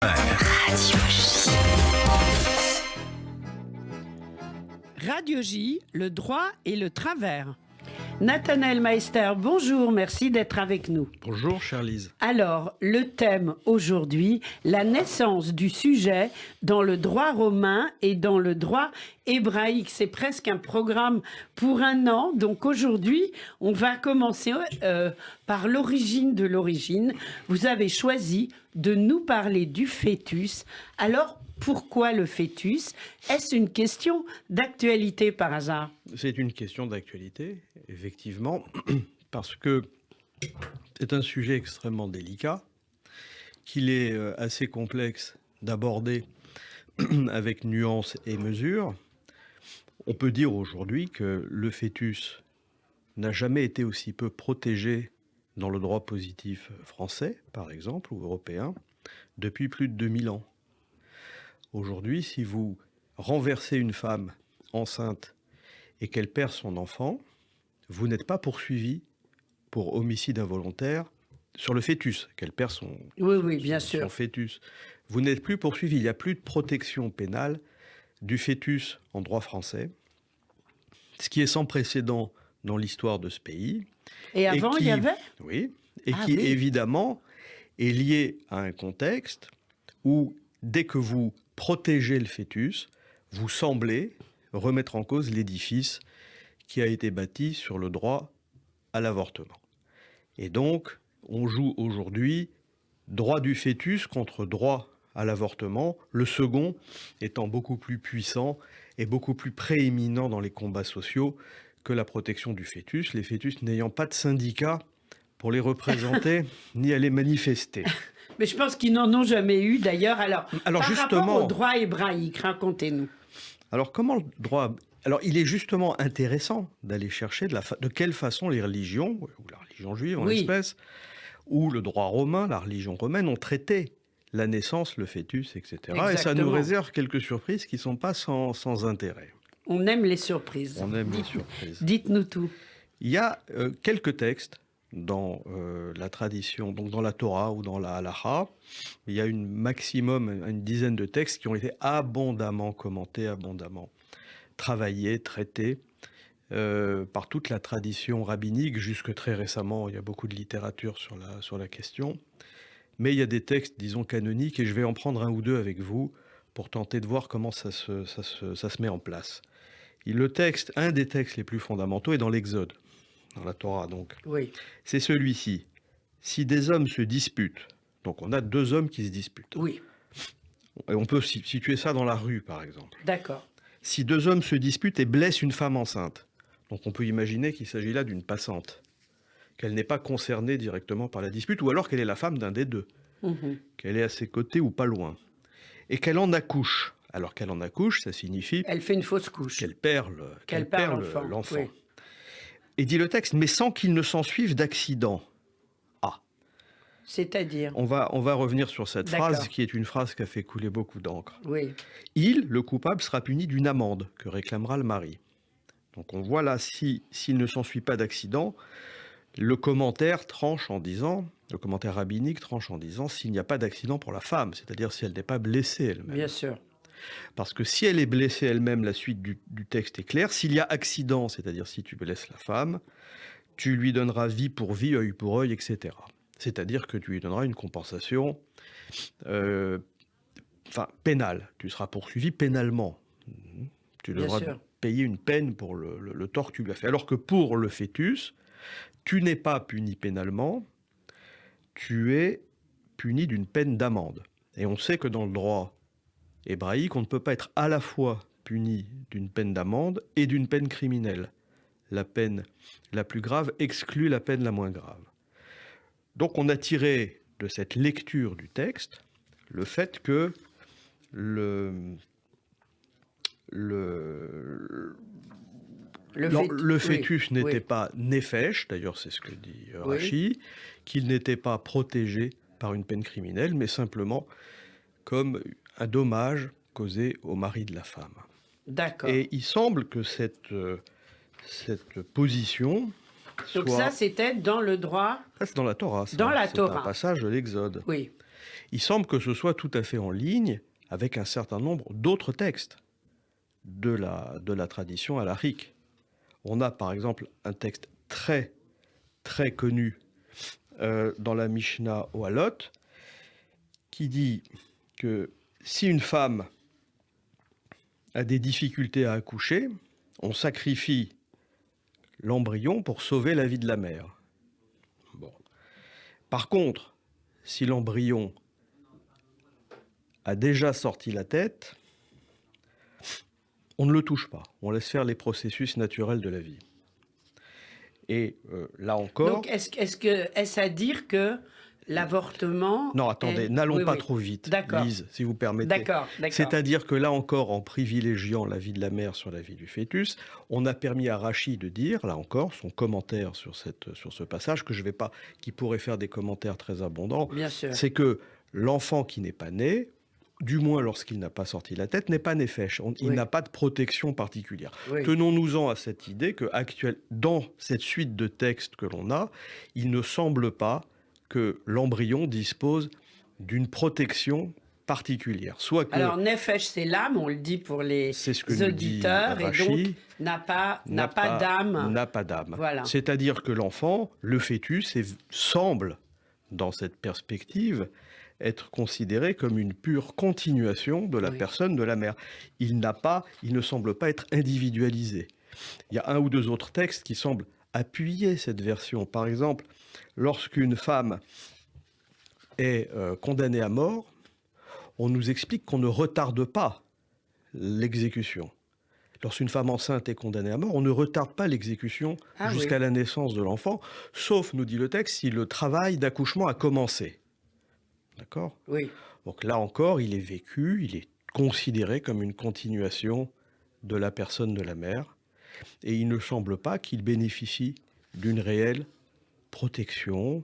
Radio J, le droit et le travers. Nathanaël Meister, bonjour, merci d'être avec nous. Bonjour, chère Lise. Alors, le thème aujourd'hui, la naissance du sujet dans le droit romain et dans le droit hébraïque. C'est presque un programme pour un an. Donc aujourd'hui, on va commencer par l'origine de l'origine. Vous avez choisi de nous parler du fœtus. Alors, pourquoi le fœtus? Est-ce une question d'actualité par hasard? C'est une question d'actualité, effectivement, parce que c'est un sujet extrêmement délicat, qu'il est assez complexe d'aborder avec nuance et mesure. On peut dire aujourd'hui que le fœtus n'a jamais été aussi peu protégé dans le droit positif français, par exemple, ou européen, depuis plus de 2000 ans. Aujourd'hui, si vous renversez une femme enceinte et qu'elle perd son enfant, vous n'êtes pas poursuivi pour homicide involontaire sur le fœtus, qu'elle perd son fœtus. Vous n'êtes plus poursuivi, il n'y a plus de protection pénale du fœtus en droit français, ce qui est sans précédent dans l'histoire de ce pays. Et avant, il y avait ? Oui, évidemment est lié à un contexte où, dès que vous protégez le fœtus, vous semblez remettre en cause l'édifice qui a été bâti sur le droit à l'avortement. Et donc, on joue aujourd'hui droit du fœtus contre droit à l'avortement, le second étant beaucoup plus puissant et beaucoup plus prééminent dans les combats sociaux que la protection du fœtus, les fœtus n'ayant pas de syndicat pour les représenter ni aller manifester. Mais je pense qu'ils n'en ont jamais eu d'ailleurs. Alors par justement, rapport au droit hébraïque, racontez-nous. Alors comment le droit... Alors il est justement intéressant d'aller chercher de quelle façon les religions, ou la religion juive en l'espèce, ou le droit romain, la religion romaine, ont traité la naissance, le fœtus, etc. Exactement. Et ça nous réserve quelques surprises qui ne sont pas sans intérêt. On aime les surprises. On aime les surprises. Dites-nous tout. Il y a quelques textes dans la tradition, donc dans la Torah ou dans la Halacha, il y a une dizaine de textes qui ont été abondamment commentés, abondamment travaillés, traités par toute la tradition rabbinique. Jusque très récemment, il y a beaucoup de littérature sur la question. Mais il y a des textes, disons, canoniques, et je vais en prendre un ou deux avec vous pour tenter de voir comment ça se met en place. Un des textes les plus fondamentaux est dans l'Exode, dans la Torah donc. Oui. C'est celui-ci. Si des hommes se disputent, donc on a deux hommes qui se disputent. Oui. Et on peut situer ça dans la rue, par exemple. D'accord. Si deux hommes se disputent et blessent une femme enceinte, donc on peut imaginer qu'il s'agit là d'une passante, qu'elle n'est pas concernée directement par la dispute, ou alors qu'elle est la femme d'un des deux, qu'elle est à ses côtés ou pas loin, et qu'elle en accouche. Alors qu'elle en accouche, ça signifie... Elle fait une fausse couche. Qu'elle perd l'enfant. Oui. Et dit le texte, mais sans qu'il ne s'ensuive d'accident. Ah. C'est-à-dire ? On va revenir sur cette phrase, qui est une phrase qui a fait couler beaucoup d'encre. Oui. Il, le coupable, sera puni d'une amende que réclamera le mari. Donc on voit là, s'il ne s'ensuit pas d'accident, le commentaire rabbinique tranche en disant s'il n'y a pas d'accident pour la femme, c'est-à-dire si elle n'est pas blessée elle-même. Bien sûr. Parce que si elle est blessée elle-même, la suite du texte est claire. S'il y a accident, c'est-à-dire si tu blesses la femme, tu lui donneras vie pour vie, œil pour œil, etc. C'est-à-dire que tu lui donneras une compensation pénale. Tu seras poursuivi pénalement. Tu devras payer une peine pour le tort que tu lui as fait. Alors que pour le fœtus, tu n'es pas puni pénalement, tu es puni d'une peine d'amende. Et on sait que dans le droit hébraïque, on ne peut pas être à la fois puni d'une peine d'amende et d'une peine criminelle. La peine la plus grave exclut la peine la moins grave. Donc on a tiré de cette lecture du texte le fait que le fœtus n'était pas néfèche, d'ailleurs c'est ce que dit Rachi, qu'il n'était pas protégé par une peine criminelle, mais simplement comme un dommage causé au mari de la femme. D'accord. Et il semble que cette position Donc ça, c'était dans le droit... Ça, c'est dans la Torah. Dans la Torah. C'est un passage de l'Exode. Oui. il semble que ce soit tout à fait en ligne avec un certain nombre d'autres textes de la tradition halachique. On a par exemple un texte très, très connu dans la Mishnah Ohalot qui dit que si une femme a des difficultés à accoucher, on sacrifie l'embryon pour sauver la vie de la mère. Bon. Par contre, si l'embryon a déjà sorti la tête, on ne le touche pas. On laisse faire les processus naturels de la vie. Et là encore... Donc, est-ce à dire que l'avortement... Non, attendez, n'allons pas trop vite, Lise, si vous permettez. D'accord. C'est-à-dire que là encore, en privilégiant la vie de la mère sur la vie du fœtus, on a permis à Rachi de dire, là encore, son commentaire sur ce passage, qui pourrait faire des commentaires très abondants, bien sûr, c'est que l'enfant qui n'est pas né, du moins lorsqu'il n'a pas sorti la tête, n'est pas néfèche. Il n'a pas de protection particulière. Oui. Tenons-nous-en à cette idée que dans cette suite de textes que l'on a, il ne semble pas que l'embryon dispose d'une protection particulière. Alors, nefesh, c'est l'âme, on le dit pour les auditeurs, et donc n'a pas d'âme. N'a pas d'âme. Voilà. C'est-à-dire que l'enfant, le fœtus, semble, dans cette perspective, être considéré comme une pure continuation de la personne de la mère. Il ne semble pas être individualisé. Il y a un ou deux autres textes qui semblent appuyer cette version. Par exemple, lorsqu'une femme est condamnée à mort, on nous explique qu'on ne retarde pas l'exécution. Lorsqu'une femme enceinte est condamnée à mort, on ne retarde pas l'exécution jusqu'à la naissance de l'enfant, sauf, nous dit le texte, si le travail d'accouchement a commencé. D'accord ? Oui. Donc là encore, il est vécu, il est considéré comme une continuation de la personne de la mère, et il ne semble pas qu'il bénéficie d'une réelle protection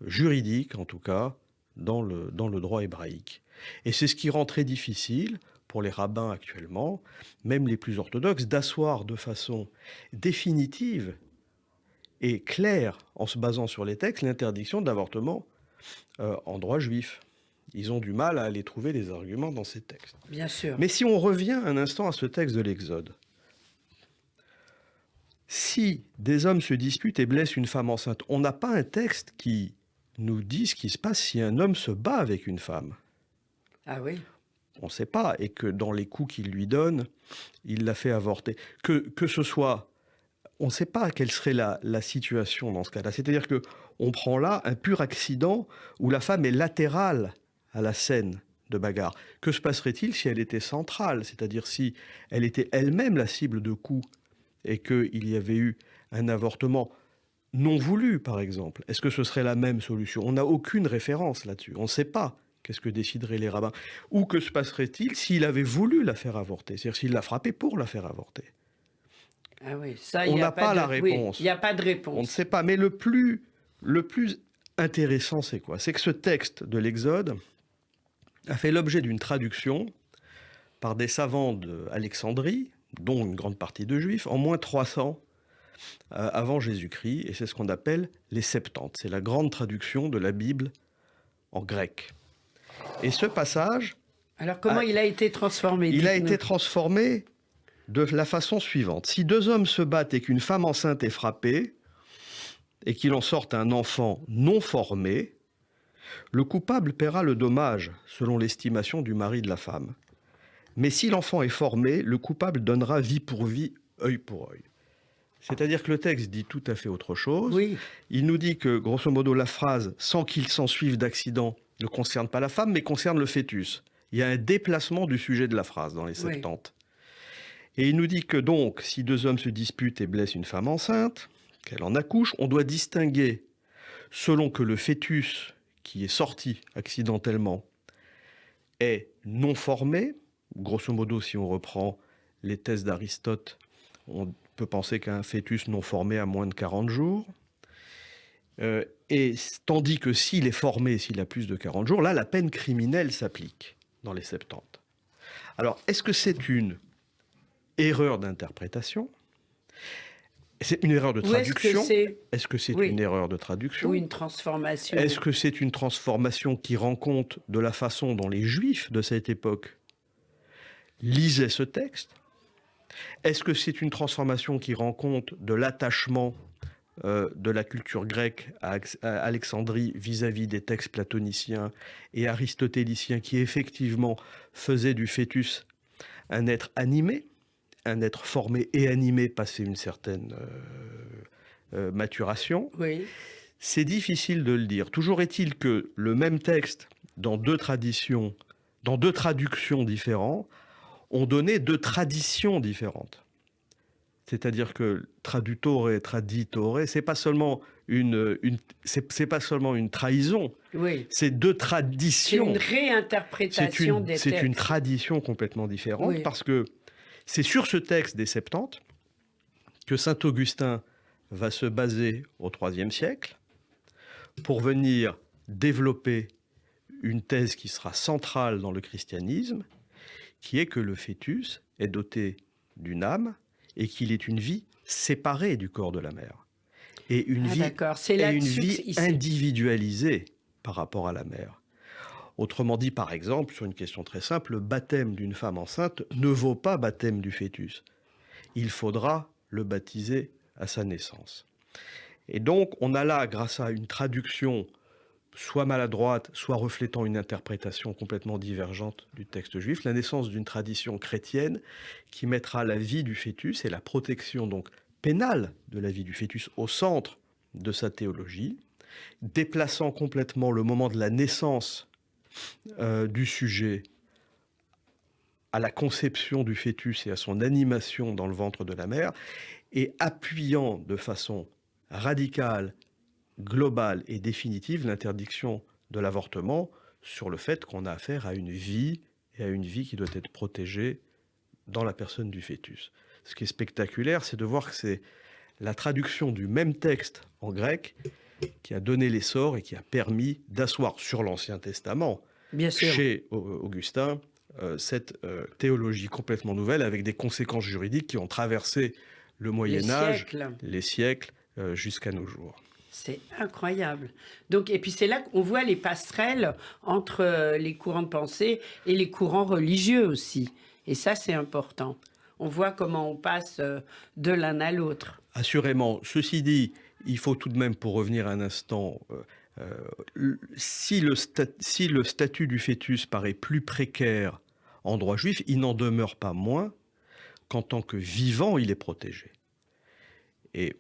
juridique, en tout cas, dans le droit hébraïque. Et c'est ce qui rend très difficile pour les rabbins actuellement, même les plus orthodoxes, d'asseoir de façon définitive et claire, en se basant sur les textes, l'interdiction de l'avortement en droit juif. Ils ont du mal à aller trouver des arguments dans ces textes. Bien sûr. Mais si on revient un instant à ce texte de l'Exode, si des hommes se disputent et blessent une femme enceinte, on n'a pas un texte qui nous dit ce qui se passe si un homme se bat avec une femme. Ah oui. On ne sait pas, et que dans les coups qu'il lui donne, il l'a fait avorter. Que ce soit... On ne sait pas quelle serait la situation dans ce cas-là. C'est-à-dire qu'on prend là un pur accident où la femme est latérale à la scène de bagarre. Que se passerait-il si elle était centrale, c'est-à-dire si elle était elle-même la cible de coups et qu'il y avait eu un avortement non voulu, par exemple? Est-ce que ce serait la même solution? On n'a aucune référence là-dessus. On ne sait pas qu'est-ce que décideraient les rabbins. Ou que se passerait-il s'il avait voulu la faire avorter, c'est-à-dire s'il l'a frappée pour la faire avorter? Ah oui, ça, on n'a pas la réponse. Il n'y a pas de réponse. On ne sait pas. Mais le plus intéressant, c'est quoi? C'est que ce texte de l'Exode a fait l'objet d'une traduction par des savants d'Alexandrie, dont une grande partie de juifs, en moins 300 avant Jésus-Christ. Et c'est ce qu'on appelle les Septante. C'est la grande traduction de la Bible en grec. Et ce passage... Alors comment il a été transformé? Il a été transformé de la façon suivante. Si deux hommes se battent et qu'une femme enceinte est frappée, et qu'il en sorte un enfant non formé, le coupable paiera le dommage, selon l'estimation du mari de la femme. Mais si l'enfant est formé, le coupable donnera vie pour vie, œil pour œil. C'est-à-dire que le texte dit tout à fait autre chose. Oui. Il nous dit que, grosso modo, la phrase « sans qu'il s'en suive d'accident » ne concerne pas la femme, mais concerne le fœtus. Il y a un déplacement du sujet de la phrase dans les Septante. Et il nous dit que donc, si deux hommes se disputent et blessent une femme enceinte, qu'elle en accouche, on doit distinguer, selon que le fœtus qui est sorti accidentellement est non formé, grosso modo, si on reprend les thèses d'Aristote, on peut penser qu'un fœtus non formé a moins de 40 jours, et tandis que s'il est formé, s'il a plus de 40 jours, là, la peine criminelle s'applique dans les Septante. Alors, est-ce que c'est une erreur d'interprétation? C'est une erreur de traduction. Est-ce que c'est oui. une erreur de traduction? Ou une transformation? Est-ce que c'est une transformation qui rend compte de la façon dont les Juifs de cette époque lisaient ce texte? Est-ce que c'est une transformation qui rend compte de l'attachement de la culture grecque à Alexandrie vis-à-vis des textes platoniciens et aristotéliciens qui effectivement faisaient du fœtus un être animé, un être formé et animé passé une certaine maturation? Oui. C'est difficile de le dire. Toujours est-il que le même texte, dans deux traductions différentes, ont donné deux traditions différentes. C'est-à-dire que tradutore et traditore, c'est pas seulement c'est pas seulement une trahison. Oui. C'est deux traditions. C'est une réinterprétation des textes. C'est une tradition complètement différente, oui. Parce que c'est sur ce texte des Septante que saint Augustin va se baser au IIIe siècle pour venir développer une thèse qui sera centrale dans le christianisme, qui est que le fœtus est doté d'une âme et qu'il est une vie séparée du corps de la mère. Et une vie individualisée par rapport à la mère. Autrement dit, par exemple, sur une question très simple, le baptême d'une femme enceinte ne vaut pas baptême du fœtus. Il faudra le baptiser à sa naissance. Et donc, on a là, grâce à une traduction soit maladroite, soit reflétant une interprétation complètement divergente du texte juif, la naissance d'une tradition chrétienne qui mettra la vie du fœtus et la protection donc pénale de la vie du fœtus au centre de sa théologie, déplaçant complètement le moment de la naissance du sujet à la conception du fœtus et à son animation dans le ventre de la mère, et appuyant de façon radicale, globale et définitive l'interdiction de l'avortement sur le fait qu'on a affaire à une vie, et à une vie qui doit être protégée dans la personne du fœtus. Ce qui est spectaculaire, c'est de voir que c'est la traduction du même texte en grec qui a donné l'essor et qui a permis d'asseoir sur l'Ancien Testament, chez Augustin, cette théologie complètement nouvelle avec des conséquences juridiques qui ont traversé le Moyen-Âge, les siècles, jusqu'à nos jours. C'est incroyable. Donc, et puis c'est là qu'on voit les passerelles entre les courants de pensée et les courants religieux aussi. Et ça, c'est important. On voit comment on passe de l'un à l'autre. Assurément. Ceci dit, il faut tout de même, pour revenir un instant, si le statut du fœtus paraît plus précaire en droit juif, il n'en demeure pas moins qu'en tant que vivant, il est protégé. Et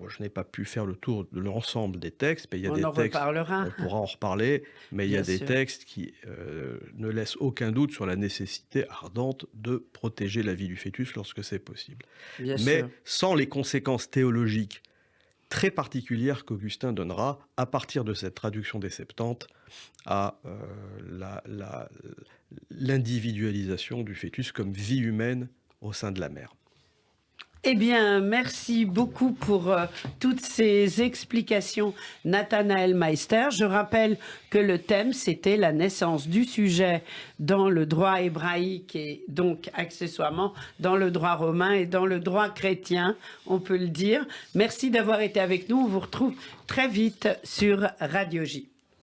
je n'ai pas pu faire le tour de l'ensemble des textes, mais il y a des textes, reparlera. On pourra en reparler, mais il y a des textes qui ne laissent aucun doute sur la nécessité ardente de protéger la vie du fœtus lorsque c'est possible. Mais sans les conséquences théologiques très particulières qu'Augustin donnera à partir de cette traduction des Septante à l'individualisation du fœtus comme vie humaine au sein de la mère. Eh bien, merci beaucoup pour toutes ces explications, Nathanaël Meister. Je rappelle que le thème, c'était la naissance du sujet dans le droit hébraïque et donc accessoirement dans le droit romain et dans le droit chrétien, on peut le dire. Merci d'avoir été avec nous. On vous retrouve très vite sur Radio J.